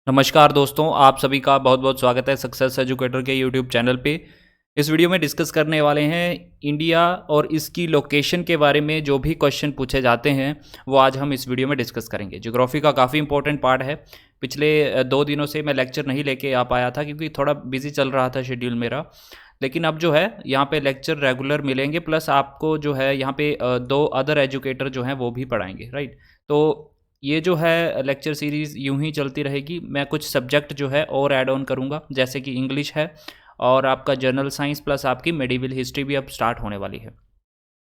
नमस्कार दोस्तों, आप सभी का बहुत बहुत स्वागत है सक्सेस एजुकेटर के यूट्यूब चैनल पे। इस वीडियो में डिस्कस करने वाले हैं इंडिया और इसकी लोकेशन के बारे में। जो भी क्वेश्चन पूछे जाते हैं वो आज हम इस वीडियो में डिस्कस करेंगे। ज्योग्राफी का काफ़ी इंपॉर्टेंट पार्ट है। पिछले 2 दिनों से मैं लेक्चर नहीं लेके आ पाया था क्योंकि थोड़ा बिजी चल रहा था शेड्यूल मेरा। लेकिन अब जो है यहाँ पे लेक्चर रेगुलर मिलेंगे, प्लस आपको जो है यहाँ पे 2 अदर एजुकेटर जो हैं वो भी पढ़ाएंगे, राइट। तो ये जो है लेक्चर सीरीज़ यूं ही चलती रहेगी। मैं कुछ सब्जेक्ट जो है और ऐड ऑन करूँगा, जैसे कि इंग्लिश है और आपका जनरल साइंस प्लस आपकी मेडिवल हिस्ट्री भी अब स्टार्ट होने वाली है,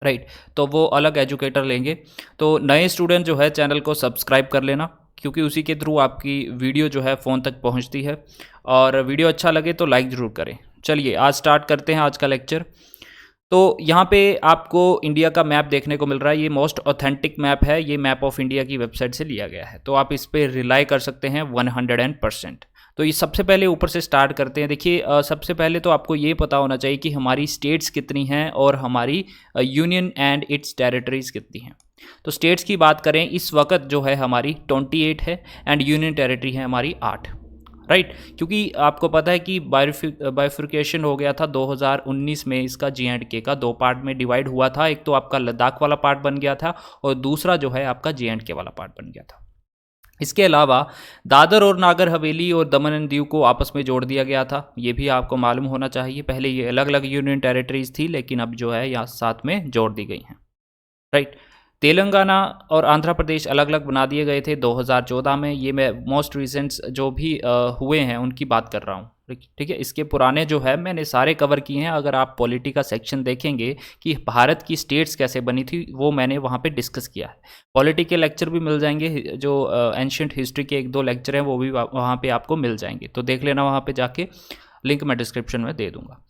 राइट। तो वो अलग एजुकेटर लेंगे। तो नए स्टूडेंट जो है चैनल को सब्सक्राइब कर लेना, क्योंकि उसी के थ्रू आपकी वीडियो जो है फ़ोन तक पहुंचती है। और वीडियो अच्छा लगे तो लाइक ज़रूर करें। चलिए आज स्टार्ट करते हैं आज का लेक्चर। तो यहाँ पे आपको इंडिया का मैप देखने को मिल रहा है। ये मोस्ट ऑथेंटिक मैप है। ये मैप ऑफ इंडिया की वेबसाइट से लिया गया है, तो आप इस पर रिलाई कर सकते हैं 100%। तो ये सबसे पहले ऊपर से स्टार्ट करते हैं। देखिए सबसे पहले तो आपको ये पता होना चाहिए कि हमारी स्टेट्स कितनी हैं और हमारी यूनियन एंड इट्स टेरिटरीज कितनी हैं। तो स्टेट्स की बात करें, इस वक्त जो है हमारी 28 है एंड यूनियन टेरिटरी है हमारी 8, राइट। क्योंकि आपको पता है कि बाइफिकेशन हो गया था 2019 में। इसका J&K का 2 पार्ट में डिवाइड हुआ था। एक तो आपका लद्दाख वाला पार्ट बन गया था और दूसरा जो है आपका J&K वाला पार्ट बन गया था। इसके अलावा दादर और नागर हवेली और दमन एंड दीव को आपस में जोड़ दिया गया था। ये भी आपको मालूम होना चाहिए। पहले ये अलग अलग यूनियन टेरिटरीज थी, लेकिन अब जो है यहाँ साथ में जोड़ दी गई हैं, राइट। तेलंगाना और आंध्र प्रदेश अलग अलग बना दिए गए थे 2014 में। ये मैं मोस्ट रिसेंट्स जो भी हुए हैं उनकी बात कर रहा हूँ, ठीक है। इसके पुराने जो है मैंने सारे कवर किए हैं। अगर आप पॉलिटी का सेक्शन देखेंगे कि भारत की स्टेट्स कैसे बनी थी, वो मैंने वहाँ पे डिस्कस किया है। पॉलिटी के लेक्चर भी मिल जाएंगे, जो एंशियंट हिस्ट्री के 1-2 लेक्चर हैं वो भी वहाँ पे आपको मिल जाएंगे। तो देख लेना वहाँ पे जाके, लिंक मैं डिस्क्रिप्शन में दे दूँगा।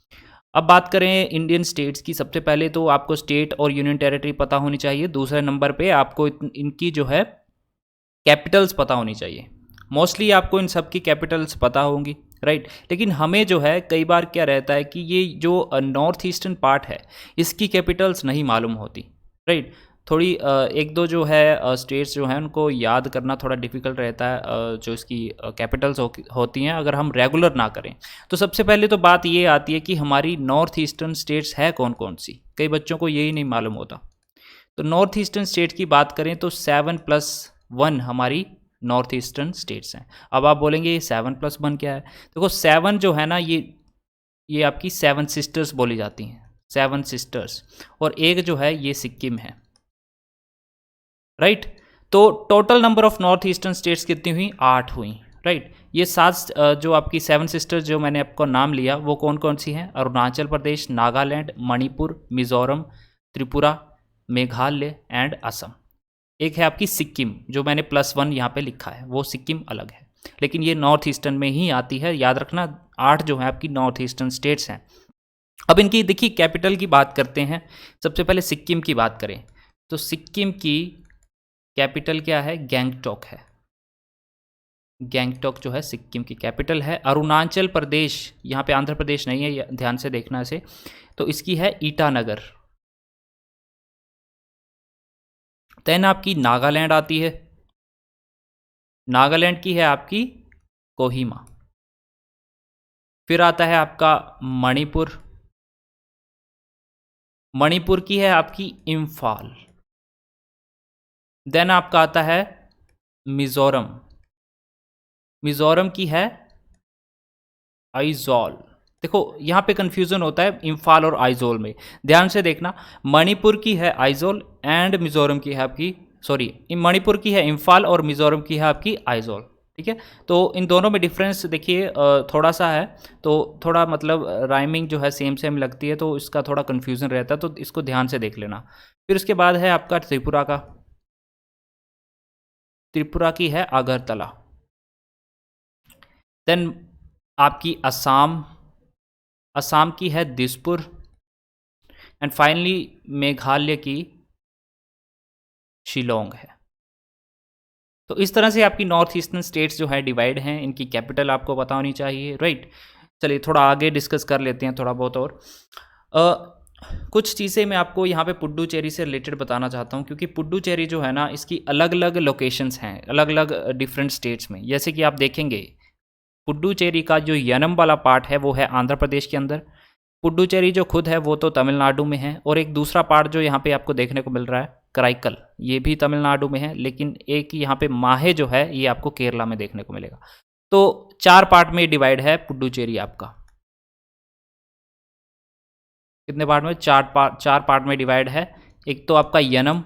अब बात करें इंडियन स्टेट्स की। सबसे पहले तो आपको स्टेट और यूनियन टेरिटरी पता होनी चाहिए। दूसरे नंबर पे आपको इनकी जो है कैपिटल्स पता होनी चाहिए। मोस्टली आपको इन सब की कैपिटल्स पता होंगी, राइट। लेकिन हमें जो है कई बार क्या रहता है कि ये जो नॉर्थ ईस्टर्न पार्ट है इसकी कैपिटल्स नहीं मालूम होती, राइट। थोड़ी 1-2 जो है स्टेट्स जो हैं उनको याद करना थोड़ा डिफ़िकल्ट रहता है, जो इसकी कैपिटल्स होती हैं अगर हम रेगुलर ना करें। तो सबसे पहले तो बात ये आती है कि हमारी नॉर्थ ईस्टर्न स्टेट्स है कौन कौन सी। कई बच्चों को यही नहीं मालूम होता। तो नॉर्थ ईस्टर्न स्टेट की बात करें तो 7+1 हमारी नॉर्थ ईस्टर्न स्टेट्स हैं। अब आप बोलेंगे ये 7+1 क्या है। देखो 7 जो है ना, ये आपकी 7 सिस्टर्स बोली जाती हैं, 7 सिस्टर्स। और एक जो है ये सिक्किम है, राइट। तो total number of north eastern states कितनी हुई? 8 हुई, राइट। ये 7 जो आपकी 7 सिस्टर्स जो मैंने आपको नाम लिया वो कौन कौन सी हैं? अरुणाचल प्रदेश, नागालैंड, मणिपुर, मिजोरम, त्रिपुरा, मेघालय एंड असम। एक है आपकी सिक्किम, जो मैंने +1 यहाँ पे लिखा है, वो सिक्किम अलग है, लेकिन ये नॉर्थ ईस्टर्न में ही आती है। याद रखना 8 जो है आपकी नॉर्थ ईस्टर्न स्टेट्स हैं। अब इनकी देखिए कैपिटल की बात करते हैं। सबसे पहले सिक्किम की बात करें तो सिक्किम की कैपिटल क्या है? गैंगटॉक है। गैंगटॉक जो है सिक्किम की कैपिटल है। अरुणाचल प्रदेश, यहाँ पे आंध्र प्रदेश नहीं है, ध्यान से देखना इसे, तो इसकी है ईटानगर। देन आपकी नागालैंड आती है। नागालैंड की है आपकी कोहिमा। फिर आता है आपका मणिपुर। मणिपुर की है आपकी इम्फाल। देन आपका आता है मिजोरम। मिजोरम की है आइजॉल। देखो यहाँ पे कंफ्यूजन होता है इम्फाल और आइजोल में, ध्यान से देखना। मणिपुर की है आइजोल एंड मिजोरम की है आपकी, सॉरी, मणिपुर की है इम्फाल और मिजोरम की है आपकी आइजोल, ठीक है। तो इन दोनों में डिफरेंस देखिए थोड़ा सा है। तो थोड़ा मतलब राइमिंग जो है सेम सेम लगती है, तो इसका थोड़ा कन्फ्यूज़न रहता है, तो इसको ध्यान से देख लेना। फिर उसके बाद है आपका त्रिपुरा का। त्रिपुरा की है अगरतला। देन आपकी असम। असम की है दिसपुर। एंड फाइनली मेघालय की शिलोंग है। तो इस तरह से आपकी नॉर्थ ईस्टर्न स्टेट्स जो है डिवाइड हैं। इनकी कैपिटल आपको पता होनी चाहिए, राइट। चलिए थोड़ा आगे डिस्कस कर लेते हैं थोड़ा बहुत और। कुछ चीज़ें मैं आपको यहाँ पे पुडुचेरी से रिलेटेड बताना चाहता हूँ, क्योंकि पुडुचेरी जो है ना, इसकी अलग अलग लोकेशंस हैं, अलग अलग डिफरेंट स्टेट्स में। जैसे कि आप देखेंगे, पुडुचेरी का जो यनम वाला पार्ट है वो है आंध्र प्रदेश के अंदर। पुडुचेरी जो खुद है वो तो तमिलनाडु में है, और एक दूसरा पार्ट जो यहाँ पे आपको देखने को मिल रहा है कराईकल, ये भी तमिलनाडु में है, लेकिन एक यहाँ पे माहे जो है ये आपको केरला में देखने को मिलेगा। तो 4 पार्ट में डिवाइड है पुडुचेरी आपका। कितने पार्ट में? 4 पार्ट में डिवाइड है। एक तो आपका यनम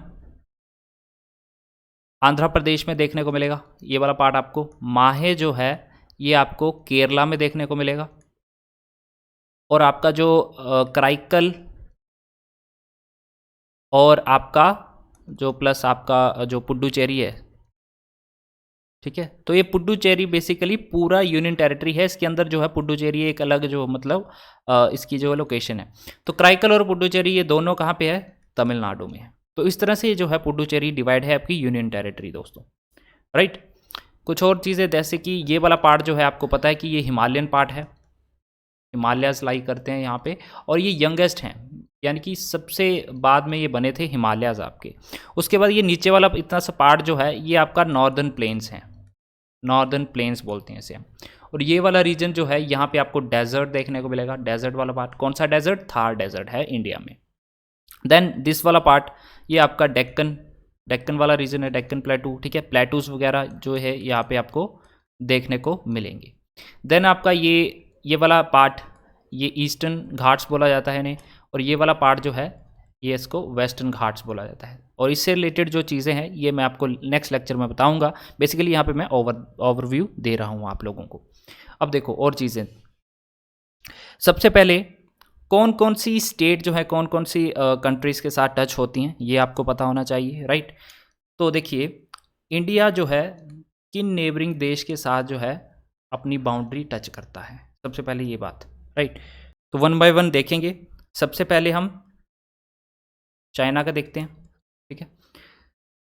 आंध्र प्रदेश में देखने को मिलेगा, ये वाला पार्ट आपको। माहे जो है ये आपको केरला में देखने को मिलेगा, और आपका जो कराईकल और आपका जो प्लस आपका जो पुडुचेरी है, ठीक है। तो ये पुडुचेरी बेसिकली पूरा यूनियन टेरिटरी है, इसके अंदर जो है पुडुचेरी एक अलग जो मतलब इसकी जो लोकेशन है। तो कराईकल और पुडुचेरी ये दोनों कहाँ पे है? तमिलनाडु में है। तो इस तरह से ये जो है पुडुचेरी डिवाइड है आपकी यूनियन टेरिटरी दोस्तों, राइट। कुछ और चीज़ें जैसे कि ये वाला पार्ट जो है आपको पता है कि ये हिमालयन पार्ट है, हिमालयाज लाई करते हैं यहाँ पे, और ये यंगेस्ट हैं, यानी कि सबसे बाद में ये बने थे हिमालयाज आपके। उसके बाद ये नीचे वाला इतना सा पार्ट जो है ये आपका नॉर्दर्न प्लेन्स है, नॉर्दर्न प्लेन्स बोलते हैं इसे हम। और ये वाला रीजन जो है यहाँ पे आपको डेजर्ट देखने को मिलेगा। डेजर्ट वाला पार्ट कौन सा डेजर्ट? थार डेजर्ट है इंडिया में। देन दिस वाला पार्ट ये आपका डेक्कन, डेक्कन वाला रीजन है, डेक्कन प्लेटू, ठीक है। प्लेटूज वगैरह जो है यहाँ पे आपको देखने को मिलेंगे। देन आपका ये वाला पार्ट ये ईस्टर्न घाट्स बोला जाता है इन्हें, और ये वाला पार्ट जो है ये इसको वेस्टर्न घाट्स बोला जाता है। और इससे रिलेटेड जो चीज़ें हैं ये मैं आपको नेक्स्ट लेक्चर में बताऊंगा। बेसिकली यहाँ पे मैं ओवरव्यू दे रहा हूँ आप लोगों को। अब देखो और चीज़ें, सबसे पहले कौन कौन सी स्टेट जो है कौन कौन सी कंट्रीज़ के साथ टच होती हैं ये आपको पता होना चाहिए, राइट। तो देखिए इंडिया जो है किन नेबरिंग देश के साथ जो है अपनी बाउंड्री टच करता है, सबसे पहले ये बात, राइट। तो वन बाय वन देखेंगे। सबसे पहले हम चाइना का देखते हैं, ठीक है।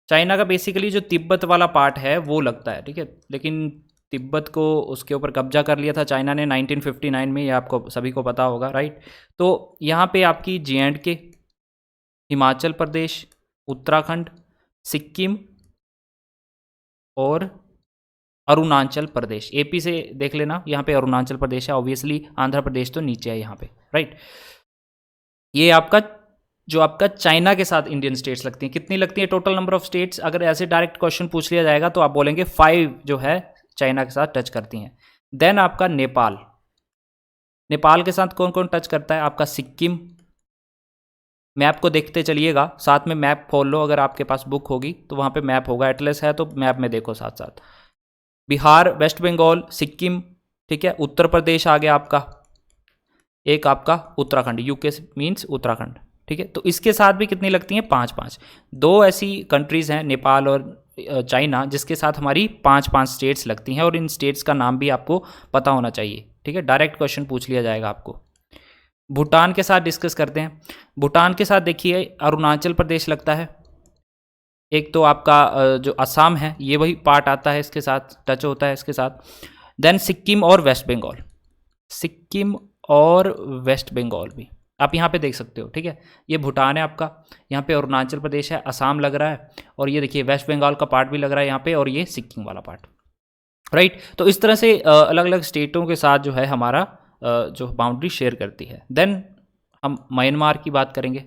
चाइना का बेसिकली जो तिब्बत वाला पार्ट है वो लगता है, ठीक है। लेकिन तिब्बत को उसके ऊपर कब्जा कर लिया था चाइना ने 1959 में, ये आपको सभी को पता होगा, राइट। तो यहाँ पे आपकी J&K, हिमाचल प्रदेश, उत्तराखंड, सिक्किम और अरुणाचल प्रदेश। AP से देख लेना, यहाँ पे अरुणाचल प्रदेश है, ऑब्वियसली आंध्र प्रदेश तो नीचे है यहाँ पे, राइट। ये आपका जो आपका चाइना के साथ इंडियन स्टेट्स लगती हैं। कितनी लगती है टोटल नंबर ऑफ स्टेट्स? अगर ऐसे डायरेक्ट क्वेश्चन पूछ लिया जाएगा तो आप बोलेंगे 5 जो है चाइना के साथ टच करती हैं। देन आपका नेपाल, नेपाल के साथ कौन कौन टच करता है? आपका सिक्किम। मैप को देखते चलिएगा, साथ में मैप खोल लो, अगर आपके पास बुक होगी तो वहाँ पे मैप होगा, एटलस है तो मैप में देखो साथ साथ। बिहार, वेस्ट बंगाल, सिक्किम, ठीक है। उत्तर प्रदेश आ गया आपका, एक आपका उत्तराखंड, यूके मीन्स उत्तराखंड, ठीक है। तो इसके साथ भी कितनी लगती हैं? 5-5। 2 ऐसी कंट्रीज़ हैं नेपाल और चाइना जिसके साथ हमारी 5-5 स्टेट्स लगती हैं, और इन स्टेट्स का नाम भी आपको पता होना चाहिए, ठीक है। डायरेक्ट क्वेश्चन पूछ लिया जाएगा आपको। भूटान के साथ डिस्कस करते हैं। भूटान के साथ देखिए अरुणाचल प्रदेश लगता है, एक तो आपका जो असम है ये वही पार्ट आता है, इसके साथ टच होता है इसके साथ। देन सिक्किम और वेस्ट बंगाल, सिक्किम और वेस्ट बंगाल भी आप यहाँ पे देख सकते हो, ठीक है। ये भूटान है आपका, यहाँ पे अरुणाचल प्रदेश है, असम लग रहा है, और ये देखिए वेस्ट बंगाल का पार्ट भी लग रहा है यहाँ पे, और ये सिक्किम वाला पार्ट, राइट। तो इस तरह से अलग अलग स्टेटों के साथ जो है हमारा जो बाउंड्री शेयर करती है। देन हम म्यांमार की बात करेंगे।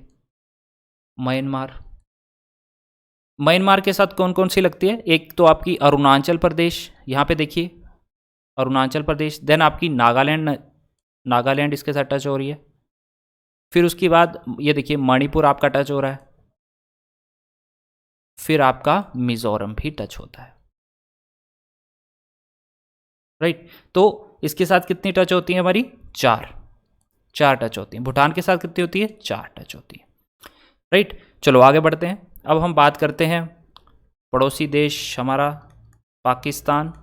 म्यांमार, म्यांमार के साथ कौन कौन सी लगती है? एक तो आपकी अरुणाचल प्रदेश, यहाँ पे देखिए अरुणाचल प्रदेश। देन आपकी नागालैंड, नागालैंड इसके साथ टच हो रही है। फिर उसके बाद ये देखिए मणिपुर आपका टच हो रहा है। फिर आपका मिजोरम भी टच होता है, राइट। तो इसके साथ कितनी टच होती है हमारी? 4 टच होती हैं। भूटान के साथ कितनी होती है? 4 टच होती है, राइट। चलो आगे बढ़ते हैं। अब हम बात करते हैं पड़ोसी देश हमारा पाकिस्तान,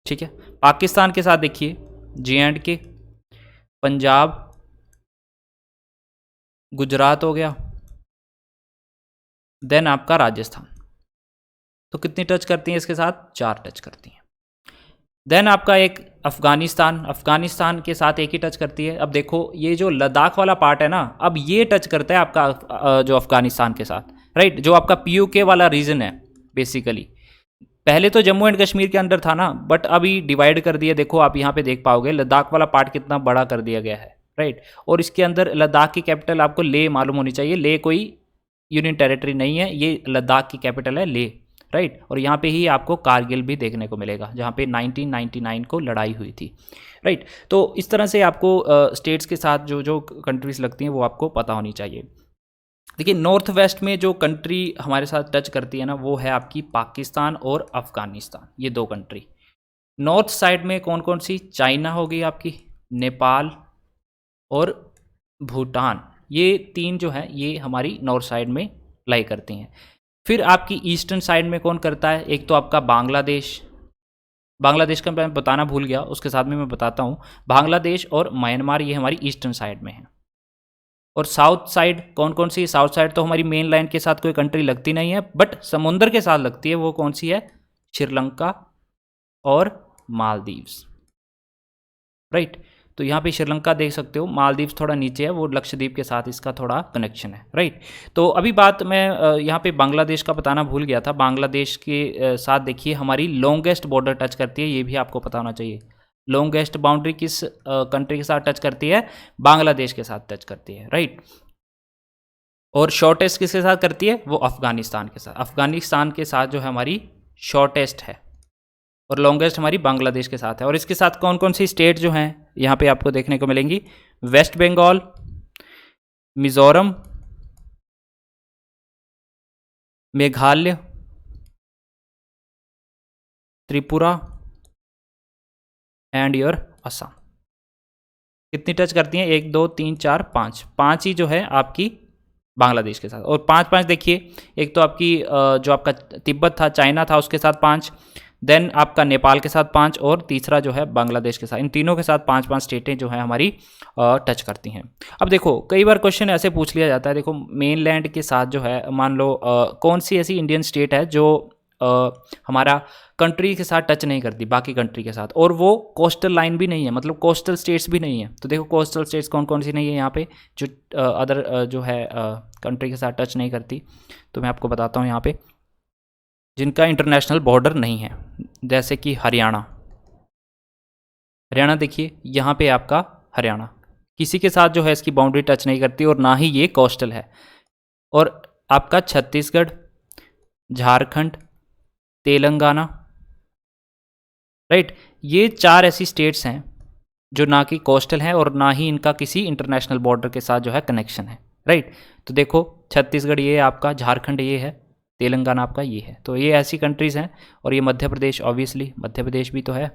ठीक है। पाकिस्तान के साथ देखिए J&K, पंजाब, गुजरात हो गया, देन आपका राजस्थान। तो कितनी टच करती हैं इसके साथ? 4 टच करती हैं। देन आपका एक अफगानिस्तान के साथ एक ही टच करती है। अब देखो ये जो लद्दाख वाला पार्ट है ना, अब ये टच करता है आपका जो अफगानिस्तान के साथ, राइट, जो आपका PUK वाला रीजन है बेसिकली। पहले तो जम्मू एंड कश्मीर के अंडर था ना, बट अभी डिवाइड कर दिया। देखो आप यहाँ पे देख पाओगे लद्दाख वाला पार्ट कितना बड़ा कर दिया गया है, राइट। और इसके अंदर लद्दाख की कैपिटल आपको ले मालूम होनी चाहिए। ले कोई यूनियन टेरिटरी नहीं है, ये लद्दाख की कैपिटल है ले, राइट। और यहाँ पे ही आपको कारगिल भी देखने को मिलेगा, जहाँ पे 1999 को लड़ाई हुई थी, राइट। तो इस तरह से आपको स्टेट्स के साथ जो जो कंट्रीज़ लगती हैं वो आपको पता होनी चाहिए। देखिए नॉर्थ वेस्ट में जो कंट्री हमारे साथ टच करती है ना, वो है आपकी पाकिस्तान और अफ़गानिस्तान, ये दो कंट्री। नॉर्थ साइड में कौन कौन सी? चाइना होगी आपकी, नेपाल और भूटान, ये तीन जो है ये हमारी नॉर्थ साइड में लाई करती हैं। फिर आपकी ईस्टर्न साइड में कौन करता है? एक तो आपका बांग्लादेश का मैं बताना भूल गया, उसके साथ में मैं बताता हूँ। बांग्लादेश और म्यांमार ये हमारी ईस्टर्न साइड में है। और साउथ साइड कौन कौन सी? साउथ साइड तो हमारी मेन लाइन के साथ कोई कंट्री लगती नहीं है, बट समुंदर के साथ लगती है। वो कौन सी है? श्रीलंका और मालदीव्स, राइट। तो यहाँ पे श्रीलंका देख सकते हो, मालदीव्स थोड़ा नीचे है, वो लक्षद्वीप के साथ इसका थोड़ा कनेक्शन है, राइट। तो अभी बात मैं यहाँ पे बांग्लादेश का बताना भूल गया था। बांग्लादेश के साथ देखिए हमारी लॉन्गेस्ट बॉर्डर टच करती है, ये भी आपको पता होना चाहिए। लॉन्गेस्ट बाउंड्री किस कंट्री के साथ टच करती है? बांग्लादेश के साथ टच करती है, राइट। और शॉर्टेस्ट किसके साथ करती है? वो अफगानिस्तान के साथ। अफगानिस्तान के साथ जो है हमारी शॉर्टेस्ट है, और लॉन्गेस्ट हमारी बांग्लादेश के साथ है। और इसके साथ कौन कौन सी स्टेट जो हैं यहाँ पे आपको देखने को मिलेंगी? West Bengal, Mizoram, Meghalaya, Tripura and your Assam. कितनी टच करती हैं? 1 2 3 4 5, 5 ही जो है आपकी बांग्लादेश के साथ। और 5 देखिए, एक तो आपकी जो आपका तिब्बत था, चाइना था, उसके साथ 5, देन आपका नेपाल के साथ 5, और तीसरा जो है बांग्लादेश के साथ। इन तीनों के साथ 5 स्टेटें जो है हमारी टच करती हैं। अब देखो कई बार क्वेश्चन ऐसे पूछ लिया जाता है, देखो मेन लैंड के साथ जो है मान लो कौन सी ऐसी इंडियन स्टेट है जो हमारा कंट्री के साथ टच नहीं करती बाकी कंट्री के साथ, और वो कोस्टल लाइन भी नहीं है, मतलब कोस्टल स्टेट्स भी नहीं है। तो देखो कोस्टल स्टेट्स कौन कौन सी नहीं है यहाँ पे, जो अदर जो है कंट्री के साथ टच नहीं करती। तो मैं आपको बताता हूँ यहाँ पे जिनका इंटरनेशनल बॉर्डर नहीं है, जैसे कि हरियाणा देखिए यहाँ पे आपका हरियाणा किसी के साथ जो है इसकी बाउंड्री टच नहीं करती, और ना ही ये कोस्टल है। और आपका छत्तीसगढ़, झारखंड, तेलंगाना, राइट, ये 4 ऐसी स्टेट्स हैं जो ना कि कोस्टल हैं और ना ही इनका किसी इंटरनेशनल बॉर्डर के साथ जो है कनेक्शन है, राइट। तो देखो छत्तीसगढ़ ये है आपका, झारखंड ये है, तेलंगाना आपका ये है। तो ये ऐसी कंट्रीज़ हैं। और ये मध्य प्रदेश, ऑब्वियसली मध्य प्रदेश भी तो है,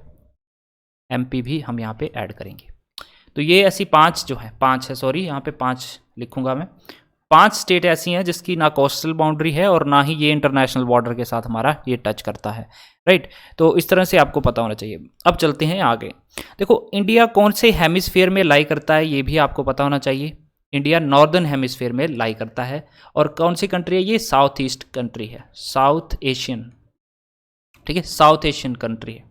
MP भी हम यहाँ पे ऐड करेंगे। तो ये ऐसी 5 जो है, 5 है, सॉरी यहाँ पे 5 लिखूंगा मैं। 5 स्टेट ऐसी हैं जिसकी ना कोस्टल बाउंड्री है और ना ही ये इंटरनेशनल बॉर्डर के साथ हमारा ये टच करता है, राइट। तो इस तरह से आपको पता होना चाहिए। अब चलते हैं आगे। देखो इंडिया कौन से हेमिस्फीयर में लाई करता है, ये भी आपको पता होना चाहिए। इंडिया नॉर्दर्न हेमिस्फीयर में लाई करता है। और कौन सी कंट्री है ये? साउथ ईस्ट कंट्री है, साउथ एशियन, ठीक है, साउथ एशियन कंट्री है,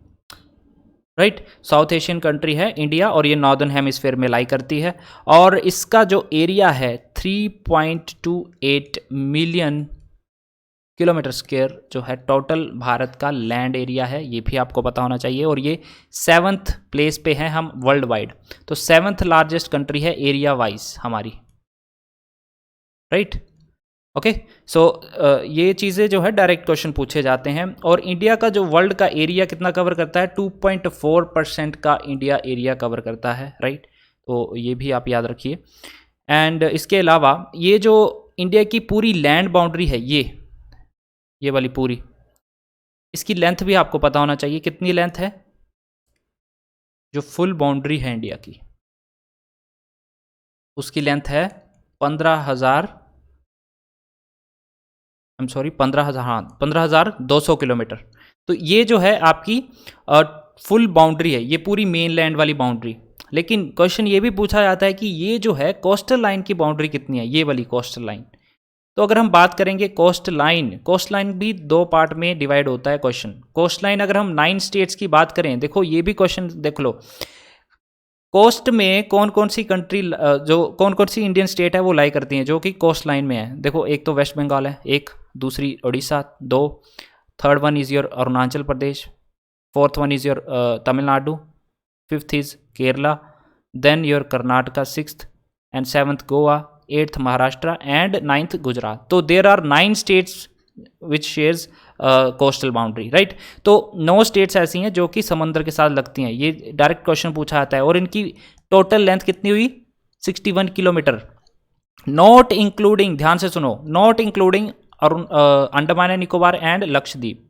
राइट। साउथ एशियन कंट्री है इंडिया, और ये नॉर्दर्न हेमिस्फीयर में लाई करती है। और इसका जो एरिया है 3.28 मिलियन किलोमीटर स्क्वायर जो है टोटल भारत का लैंड एरिया है, ये भी आपको पता होना चाहिए। और ये 7th प्लेस पे है हम वर्ल्ड वाइड, तो 7th लार्जेस्ट कंट्री है एरिया वाइज हमारी, राइट। ओके, सो ये चीज़ें जो है डायरेक्ट क्वेश्चन पूछे जाते हैं। और इंडिया का जो वर्ल्ड का एरिया कितना कवर करता है? 2.4% का इंडिया एरिया कवर करता है, राइट। तो ये भी आप याद रखिए। एंड इसके अलावा ये जो इंडिया की पूरी लैंड बाउंड्री है, ये वाली पूरी, इसकी लेंथ भी आपको पता होना चाहिए। कितनी लेंथ है? जो फुल बाउंड्री है इंडिया की, उसकी लेंथ है 15,200 किलोमीटर। तो ये जो है आपकी फुल बाउंड्री है, ये पूरी मेन लैंड वाली बाउंड्री। लेकिन क्वेश्चन ये भी पूछा जाता है कि ये जो है कोस्टल लाइन की बाउंड्री कितनी है, ये वाली कोस्टल लाइन, तो अगर हम बात करेंगे कोस्ट लाइन भी दो पार्ट में डिवाइड होता है क्वेश्चन। कोस्ट लाइन अगर हम 9 स्टेट्स की बात करें, देखो ये भी क्वेश्चन देख लो, कोस्ट में कौन कौन सी कंट्री, जो कौन कौन सी इंडियन स्टेट है वो लाई करती हैं जो कि कोस्ट लाइन में है। देखो एक तो वेस्ट बंगाल है, एक दूसरी उड़ीसा, दो, third one is your Arunachal Pradesh, fourth one is your Tamil Nadu, fifth is Kerala, then your Karnataka, sixth and seventh Goa, eighth Maharashtra and ninth Gujarat. तो there are 9 states which shares coastal boundary, right. तो 9 स्टेट्स ऐसी हैं जो कि समुद्र के साथ लगती हैं। ये डायरेक्ट क्वेश्चन पूछा जाता है। और इनकी टोटल लेंथ कितनी हुई? 61 किलोमीटर, नॉट इंक्लूडिंग, ध्यान से सुनो, not including Andaman and Nicobar and Lakshadweep.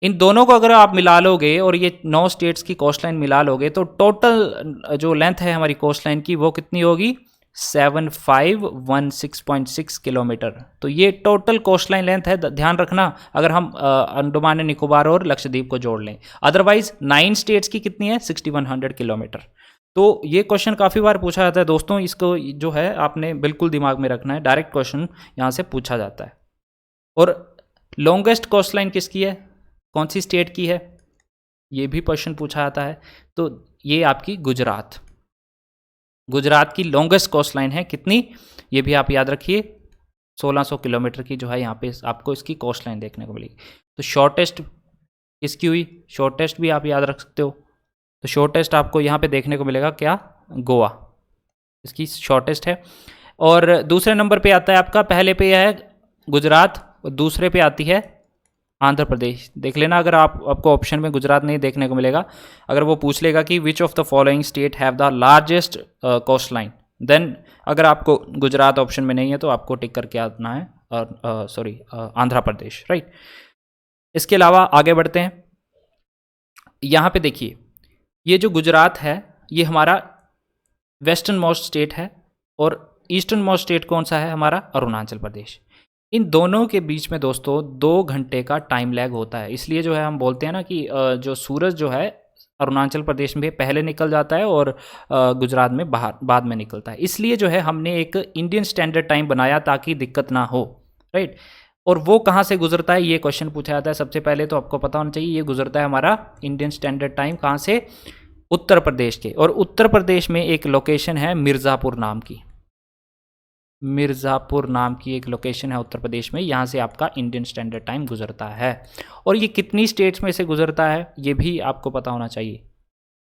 इन दोनों को अगर आप मिला लोगे और ये 9 स्टेट्स की कोस्ट लाइन मिला लोगे तो टोटल जो लेंथ है हमारी कोस्ट लाइन की वो कितनी होगी? 7516.6 किलोमीटर। तो ये टोटल कोस्ट लाइन लेंथ है, ध्यान रखना, अगर हम अंडमान एंड निकोबार और लक्षद्वीप को जोड़ लें। अदरवाइज 9 स्टेट्स की कितनी है? 6100 किलोमीटर। तो ये क्वेश्चन काफ़ी बार पूछा जाता है दोस्तों, इसको जो है आपने बिल्कुल दिमाग में रखना है, डायरेक्ट क्वेश्चन यहाँ से पूछा जाता है। और लॉन्गेस्ट कोस्ट लाइन किसकी है, कौन सी स्टेट की है, ये भी क्वेश्चन पूछा जाता है। तो ये आपकी गुजरात की लॉन्गेस्ट कोस्ट लाइन है, कितनी, ये भी आप याद रखिए, 1600 किलोमीटर की जो है यहाँ पे आपको इसकी कोस्ट लाइन देखने को मिलेगी। तो शॉर्टेस्ट किसकी हुई? शॉर्टेस्ट भी आप याद रख सकते हो। तो शॉर्टेस्ट आपको यहाँ पे देखने को मिलेगा क्या? गोवा, इसकी शॉर्टेस्ट है। और दूसरे नंबर पे आता है आपका, पहले पे है गुजरात और दूसरे पे आती है आंध्र प्रदेश। देख लेना, अगर आपको ऑप्शन में गुजरात नहीं देखने को मिलेगा, अगर वो पूछ लेगा कि which of the following state have the largest coast line, देन अगर आपको गुजरात ऑप्शन में नहीं है तो आपको टिक करके आना है आंध्र प्रदेश, राइट। इसके अलावा आगे बढ़ते हैं। यहाँ पे देखिए, ये जो गुजरात है ये हमारा वेस्टर्न मोस्ट स्टेट है और ईस्टर्न मोस्ट स्टेट कौन सा है? हमारा अरुणाचल प्रदेश। इन दोनों के बीच में दोस्तों 2 घंटे का टाइम लैग होता है। इसलिए जो है हम बोलते हैं ना कि जो सूरज जो है अरुणाचल प्रदेश में पहले निकल जाता है और गुजरात में बाद में निकलता है। इसलिए जो है हमने एक इंडियन स्टैंडर्ड टाइम बनाया ताकि दिक्कत ना हो, राइट। और वो कहाँ से गुजरता है ये क्वेश्चन पूछा जाता है। सबसे पहले तो आपको पता होना चाहिए, ये गुजरता है हमारा इंडियन स्टैंडर्ड टाइम कहाँ से? उत्तर प्रदेश के। और उत्तर प्रदेश में एक लोकेशन है मिर्ज़ापुर नाम की एक लोकेशन है उत्तर प्रदेश में, यहाँ से आपका इंडियन स्टैंडर्ड टाइम गुजरता है। और ये कितनी स्टेट्स में से गुजरता है ये भी आपको पता होना चाहिए।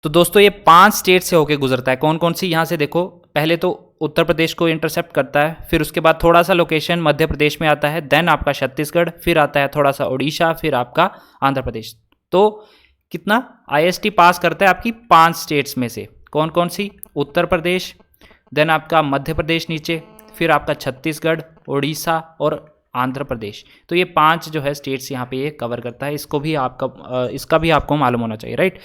तो दोस्तों ये 5 स्टेट से होके गुजरता है। कौन कौन सी? यहाँ से देखो, पहले तो उत्तर प्रदेश को इंटरसेप्ट करता है, फिर उसके बाद थोड़ा सा लोकेशन मध्य प्रदेश में आता है, देन आपका छत्तीसगढ़, फिर आता है थोड़ा सा उड़ीसा, फिर आपका आंध्र प्रदेश। तो कितना IST पास करता है आपकी 5 स्टेट्स में से। कौन कौन सी? उत्तर प्रदेश, देन आपका मध्य प्रदेश नीचे, फिर आपका छत्तीसगढ़, उड़ीसा और आंध्र प्रदेश। तो ये 5 जो है स्टेट्स यहाँ पे ये कवर करता है। इसका भी आपको मालूम होना चाहिए, राइट।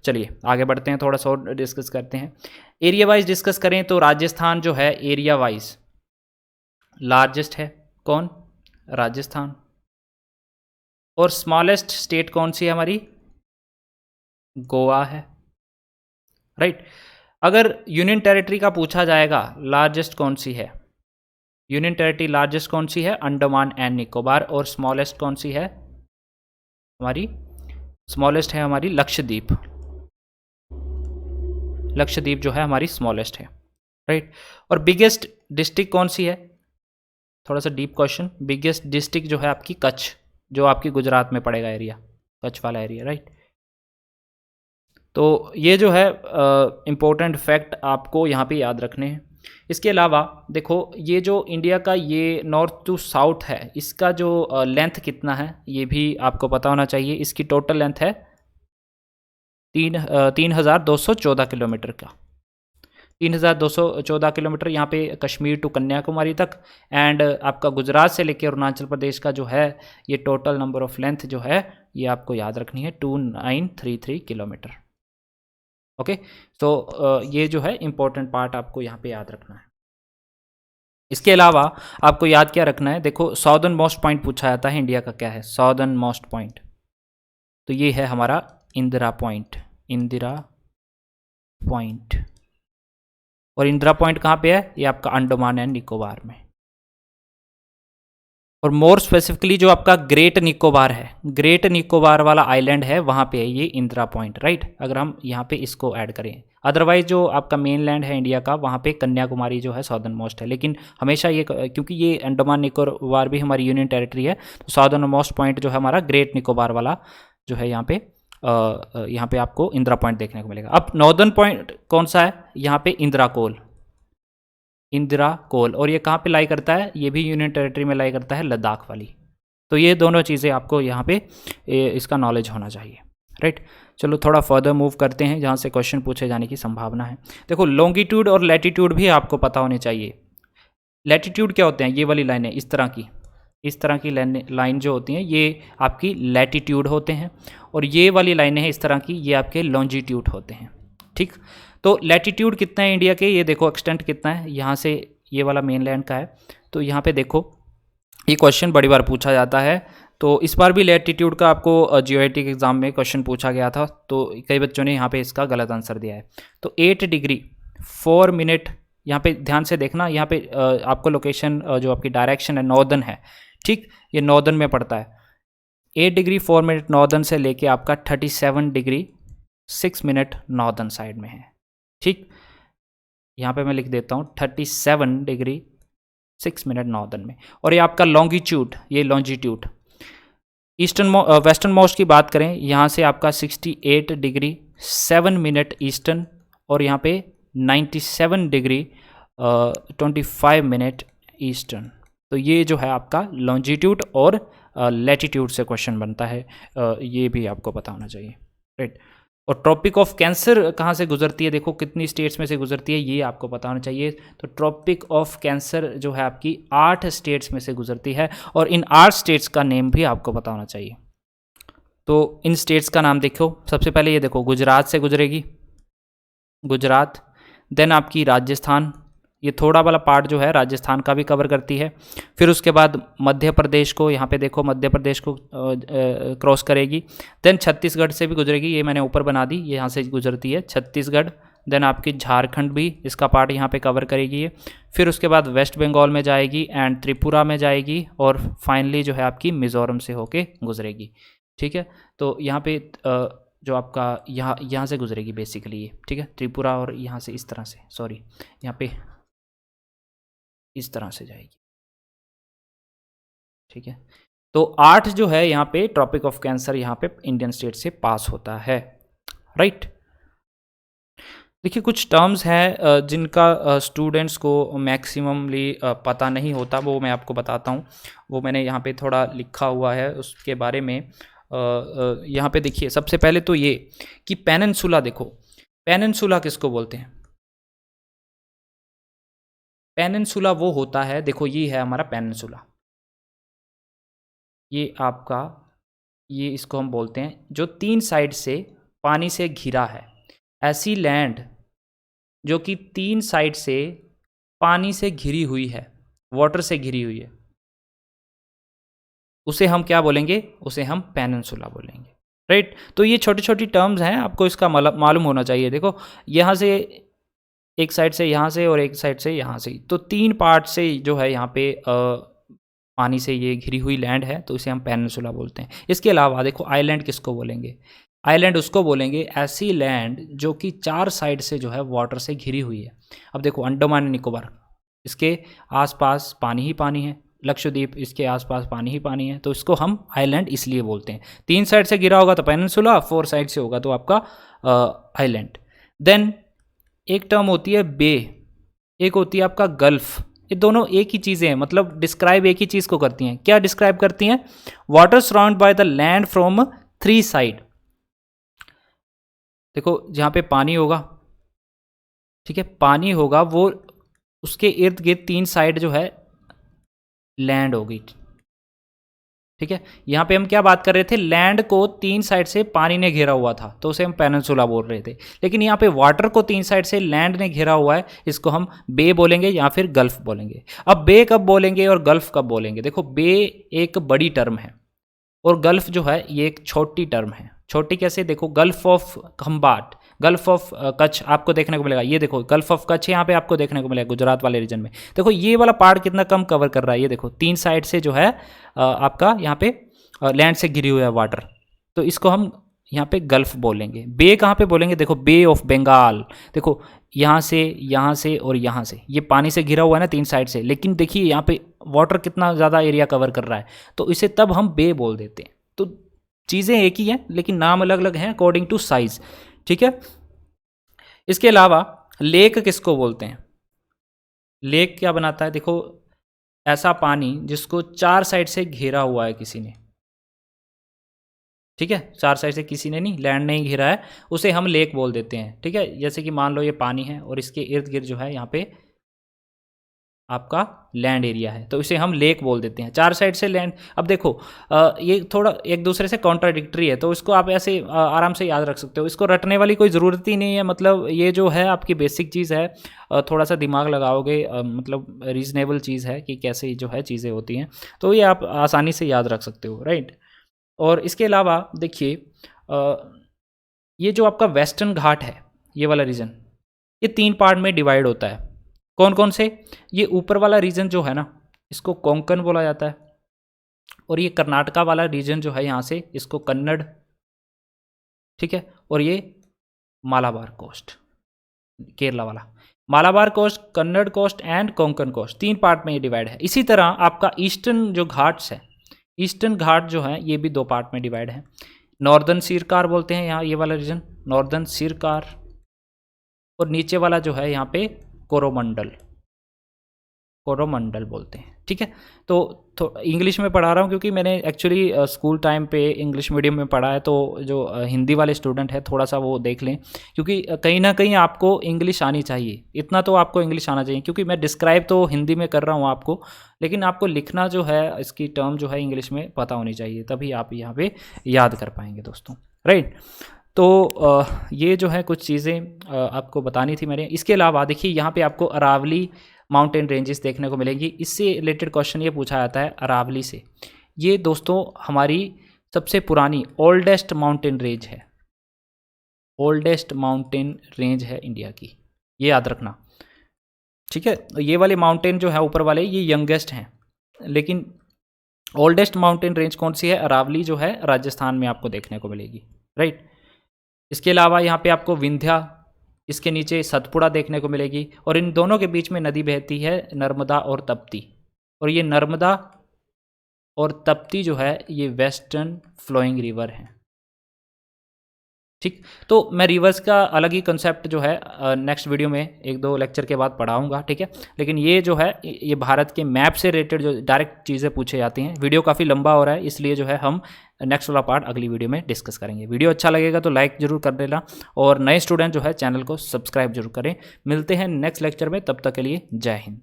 चलिए आगे बढ़ते हैं, थोड़ा सा और डिस्कस करते हैं। एरिया वाइज डिस्कस करें तो राजस्थान जो है एरिया वाइज लार्जेस्ट है। कौन? राजस्थान। और स्मॉलेस्ट स्टेट कौन सी है हमारी? गोवा है, राइट। अगर यूनियन टेरिटरी का पूछा जाएगा लार्जेस्ट कौन सी है, यूनियन टेरिटरी लार्जेस्ट कौन सी है? अंडमान एंड निकोबार। और स्मॉलेस्ट कौन सी है हमारी? स्मॉलेस्ट है हमारी लक्षद्वीप। लक्षद्वीप जो है हमारी स्मॉलेस्ट है, राइट। और बिगेस्ट डिस्ट्रिक्ट कौन सी है? थोड़ा सा डीप क्वेश्चन। बिगेस्ट डिस्ट्रिक्ट जो है आपकी कच्छ, जो आपकी गुजरात में पड़ेगा एरिया, कच्छ वाला एरिया, राइट। तो ये जो है इम्पोर्टेंट फैक्ट आपको यहाँ पे याद रखने हैं। इसके अलावा देखो, ये जो इंडिया का ये नॉर्थ टू साउथ है, इसका जो लेंथ कितना है ये भी आपको पता होना चाहिए। इसकी टोटल लेंथ है 3214 किलोमीटर का। 3214 किलोमीटर यहाँ पे कश्मीर टू कन्याकुमारी तक। एंड आपका गुजरात से लेकर अरुणाचल प्रदेश का जो है ये टोटल नंबर ऑफ लेंथ जो है ये आपको याद रखनी है 2933 किलोमीटर। ओके, तो ये जो है इम्पोर्टेंट पार्ट आपको यहाँ पे याद रखना है। इसके अलावा आपको याद क्या रखना है? देखो, साउदर्न मोस्ट पॉइंट पूछा जाता है इंडिया का, क्या है साउदर्न मोस्ट पॉइंट? तो ये है हमारा इंदिरा पॉइंट। और इंदिरा पॉइंट कहाँ पे है? ये आपका अंडमान एंड निकोबार में। और मोर स्पेसिफिकली जो आपका ग्रेट निकोबार है, ग्रेट निकोबार वाला आइलैंड है, वहाँ पे है ये इंदिरा पॉइंट, राइट। अगर हम यहाँ पे इसको ऐड करें, अदरवाइज जो आपका मेन लैंड है इंडिया का, वहाँ पे कन्याकुमारी जो है साउदर्न मोस्ट है। लेकिन हमेशा ये, क्योंकि ये अंडमान निकोबार भी हमारी यूनियन टेरिटरी है, तो साउदर्न मोस्ट पॉइंट जो है हमारा ग्रेट निकोबार वाला जो है यहाँ पे आपको इंदिरा पॉइंट देखने को मिलेगा। अब नॉर्दर्न पॉइंट कौन सा है, यहाँ पे इंदिरा कोल, इंदिरा कोल, और ये कहाँ पे लाई करता है, ये भी यूनियन टेरिटरी में लाई करता है, लद्दाख वाली। तो ये दोनों चीज़ें आपको यहाँ पे इसका नॉलेज होना चाहिए, राइट। चलो थोड़ा फर्दर मूव करते हैं जहाँ से क्वेश्चन पूछे जाने की संभावना है। देखो लॉन्गिट्यूड और लैटिट्यूड भी आपको पता होने चाहिए। लैटिट्यूड क्या होते हैं, ये वाली लाइनें, इस तरह की लाइन जो होती हैं ये आपकी लैटिट्यूड होते हैं, और ये वाली लाइनें हैं इस तरह की, ये आपके लॉन्जिट्यूड होते हैं, ठीक। तो लैटिट्यूड कितना है इंडिया के, ये देखो एक्सटेंट कितना है, यहाँ से ये वाला मेन लैंड का है। तो यहाँ पे देखो ये क्वेश्चन बड़ी बार पूछा जाता है, तो इस बार भी लैटिट्यूड का आपको जियोएटिक एग्जाम में क्वेश्चन पूछा गया था, तो कई बच्चों ने यहाँ पे इसका गलत आंसर दिया है। तो 8 डिग्री 4 मिनट, यहाँ पे ध्यान से देखना, यहाँ पे आपको लोकेशन जो आपकी डायरेक्शन है नॉर्दर्न है, ठीक, ये नॉर्दर्न में पड़ता है। 8 डिग्री 4 मिनट नॉर्दर्न से लेके आपका 37 डिग्री 6 मिनट नॉर्दर्न साइड में है, ठीक। यहाँ पे मैं लिख देता हूँ 37 डिग्री 6 मिनट नॉर्दर्न में। और ये आपका लॉन्गिट्यूड, ये लॉन्जिट्यूड, ईस्टर्न वेस्टर्न मोस्ट की बात करें, यहाँ से आपका 68 डिग्री 7 मिनट ईस्टर्न, और यहाँ पे 97 डिग्री 25 मिनट ईस्टर्न। तो ये जो है आपका लॉन्जिट्यूड और लैटिट्यूड से क्वेश्चन बनता है, ये भी आपको पता होना चाहिए, राइट। और ट्रॉपिक ऑफ कैंसर कहाँ से गुजरती है, देखो कितनी स्टेट्स में से गुजरती है, ये आपको पता होना चाहिए। तो ट्रॉपिक ऑफ कैंसर जो है आपकी 8 स्टेट्स में से गुजरती है, और इन 8 स्टेट्स का नेम भी आपको पता होना चाहिए। तो इन स्टेट्स का नाम देखो, सबसे पहले ये देखो गुजरात से गुजरेगी, गुजरात, देन आपकी राजस्थान, ये थोड़ा वाला पार्ट जो है राजस्थान का भी कवर करती है। फिर उसके बाद मध्य प्रदेश को, यहाँ पे देखो मध्य प्रदेश को क्रॉस करेगी। देन छत्तीसगढ़ से भी गुजरेगी, ये मैंने ऊपर बना दी, ये यहाँ से गुजरती है छत्तीसगढ़। देन आपकी झारखंड भी इसका पार्ट यहाँ पे कवर करेगी ये। फिर उसके बाद वेस्ट बंगाल में जाएगी एंड त्रिपुरा में जाएगी, और फाइनली जो है आपकी मिज़ोरम से होके गुजरेगी, ठीक है। तो यहाँ पे जो आपका यहाँ से गुजरेगी बेसिकली ये, ठीक है, त्रिपुरा, और यहाँ से इस तरह से, सॉरी यहाँ पे इस तरह से जाएगी, ठीक है। तो 8 जो है यहाँ पे ट्रॉपिक ऑफ कैंसर यहाँ पे इंडियन स्टेट से पास होता है, राइट। देखिए कुछ टर्म्स हैं जिनका स्टूडेंट्स को मैक्सिममली पता नहीं होता, वो मैं आपको बताता हूँ। वो मैंने यहाँ पे थोड़ा लिखा हुआ है उसके बारे में। यहाँ पे देखिए सबसे पहले तो ये कि पेनिनसुला, देखो पेनिनसुला किसको बोलते हैं। पेनिनसुला वो होता है, देखो ये है हमारा पेनिनसुला, ये आपका, ये इसको हम बोलते हैं जो 3 साइड से पानी से घिरा है। ऐसी लैंड जो कि 3 साइड से पानी से घिरी हुई है, वाटर से घिरी हुई है, उसे हम क्या बोलेंगे, उसे हम पेनिनसुला बोलेंगे, राइट। तो ये छोटी छोटी टर्म्स हैं, आपको इसका मालूम होना चाहिए। देखो यहाँ से एक साइड से यहाँ से और एक साइड से यहाँ से, तो 3 पार्ट से जो है यहाँ पे पानी से ये घिरी हुई लैंड है, तो इसे हम पेनिनसुला बोलते हैं। इसके अलावा देखो आइलैंड किसको बोलेंगे, आइलैंड उसको बोलेंगे ऐसी लैंड जो कि 4 साइड से जो है वाटर से घिरी हुई है। अब देखो अंडमान निकोबार, इसके आसपास पानी ही पानी है, लक्षद्वीप इसके आसपास पानी ही पानी है, तो इसको हम आइलैंड इसलिए बोलते हैं। 3 साइड से घिरा होगा तो पेनिनसुला, 4 साइड से होगा तो आपका आइलैंड। देन एक टर्म होती है बे, एक होती है आपका गल्फ। ये दोनों एक ही चीज़ें हैं, मतलब डिस्क्राइब एक ही चीज़ को करती हैं। क्या डिस्क्राइब करती हैं, water surround by the land from 3 side. देखो जहाँ पे पानी होगा, ठीक है, पानी होगा, वो उसके इर्द गिर्द 3 साइड जो है लैंड होगी, ठीक है। यहाँ पे हम क्या बात कर रहे थे, लैंड को 3 साइड से पानी ने घेरा हुआ था, तो उसे हम पेनिनसुला बोल रहे थे। लेकिन यहाँ पे वाटर को 3 साइड से लैंड ने घेरा हुआ है, इसको हम बे बोलेंगे या फिर गल्फ बोलेंगे। अब बे कब बोलेंगे और गल्फ कब बोलेंगे, देखो बे एक बड़ी टर्म है और गल्फ जो है ये एक छोटी टर्म है। छोटी कैसे, देखो gulf of Khambhat, gulf of Kutch आपको देखने को मिलेगा। ये देखो गल्फ ऑफ कच्छ यहाँ पे आपको देखने को मिलेगा गुजरात वाले रीजन में। देखो ये वाला पार्ट कितना कम कवर कर रहा है, ये देखो 3 साइड से जो है आपका यहाँ पे लैंड से घिरी हुई है वाटर, तो इसको हम यहाँ पे गल्फ बोलेंगे। बे कहाँ पे बोलेंगे, देखो बे ऑफ बंगाल, देखो यहाँ से और यहाँ से ये पानी से घिरा हुआ है ना 3 साइड से, लेकिन देखिए यहाँ पे वाटर कितना ज़्यादा एरिया कवर कर रहा है, तो इसे तब हम बे बोल देते हैं। तो चीज़ें एक ही हैं लेकिन नाम अलग अलग हैं अकॉर्डिंग टू साइज, ठीक है। इसके अलावा लेक किसको बोलते हैं, लेक क्या बनाता है, देखो ऐसा पानी जिसको 4 साइड से घेरा हुआ है किसी ने, ठीक है, 4 साइड से किसी ने नहीं, लैंड नहीं घिरा है, उसे हम लेक बोल देते हैं, ठीक है। जैसे कि मान लो ये पानी है और इसके इर्द गिर्द जो है यहाँ पे आपका लैंड एरिया है, तो इसे हम लेक बोल देते हैं। 4 साइड से लैंड, अब देखो ये थोड़ा एक दूसरे से कॉन्ट्राडिक्टरी है, तो इसको आप ऐसे आराम से याद रख सकते हो, इसको रटने वाली कोई ज़रूरत ही नहीं है। मतलब ये जो है आपकी बेसिक चीज़ है, थोड़ा सा दिमाग लगाओगे मतलब रीज़नेबल चीज़ है कि कैसे जो है चीज़ें होती हैं, तो ये आप आसानी से याद रख सकते हो, राइट। और इसके अलावा देखिए ये जो आपका वेस्टर्न घाट है, ये वाला रीजन, ये 3 पार्ट में डिवाइड होता है। कौन कौन से, ये ऊपर वाला रीजन जो है ना, इसको कोंकण बोला जाता है, और ये कर्नाटका वाला रीजन जो है यहाँ से, इसको कन्नड़, ठीक है, और ये मालाबार कोस्ट, केरला वाला Malabar coast, Kannada coast and Konkan coast, 3 part में ये डिवाइड है। इसी तरह आपका ईस्टर्न जो घाट्स है, ईस्टर्न घाट जो है ये भी 2 पार्ट में डिवाइड है। नॉर्दर्न सिरकार बोलते हैं यहाँ, ये वाला रीजन नॉर्दर्न सिरकार, और नीचे वाला जो है यहाँ पे कोरोमंडल, कोरोमंडल बोलते हैं, ठीक है। तो इंग्लिश में पढ़ा रहा हूँ क्योंकि मैंने एक्चुअली स्कूल टाइम पे इंग्लिश मीडियम में पढ़ा है, तो जो हिंदी वाले स्टूडेंट है थोड़ा सा वो देख लें, क्योंकि कहीं ना कहीं आपको इंग्लिश आनी चाहिए, इतना तो आपको इंग्लिश आना चाहिए, क्योंकि मैं डिस्क्राइब तो हिंदी में कर रहा हूँ आपको, लेकिन आपको लिखना जो है इसकी टर्म जो है इंग्लिश में पता होनी चाहिए, तभी आप यहाँ पे याद कर पाएंगे दोस्तों, राइट। तो ये जो है कुछ चीज़ें आपको बतानी थी मैंने। इसके अलावा देखिए यहाँ पे आपको अरावली माउंटेन रेंजेस देखने को मिलेंगी। इससे रिलेटेड क्वेश्चन ये पूछा जाता है अरावली से। ये दोस्तों हमारी सबसे पुरानी ओल्डेस्ट माउंटेन रेंज है, ओल्डेस्ट माउंटेन रेंज है इंडिया की, ये याद रखना, ठीक है। ये वाले माउंटेन जो है ऊपर वाले ये यंगेस्ट हैं, लेकिन ओल्डेस्ट माउंटेन रेंज कौन सी है, अरावली जो है राजस्थान में आपको देखने को मिलेगी, राइट। इसके अलावा यहाँ पे आपको विंध्या, इसके नीचे सतपुड़ा देखने को मिलेगी, और इन दोनों के बीच में नदी बहती है नर्मदा और तप्ती, और ये नर्मदा और तप्ती जो है ये वेस्टर्न फ्लोइंग रिवर हैं, ठीक। तो मैं रिवर्स का अलग ही कंसेप्ट जो है नेक्स्ट वीडियो में 1-2 लेक्चर के बाद पढ़ाऊंगा, ठीक है। लेकिन ये जो है ये भारत के मैप से रिलेटेड जो डायरेक्ट चीज़ें पूछे जाती हैं। वीडियो काफ़ी लंबा हो रहा है, इसलिए जो है हम नेक्स्ट वाला पार्ट अगली वीडियो में डिस्कस करेंगे। वीडियो अच्छा लगेगा तो लाइक जरूर कर देना, और नए स्टूडेंट जो है चैनल को सब्सक्राइब जरूर करें। मिलते हैं नेक्स्ट लेक्चर में, तब तक के लिए जय हिंद।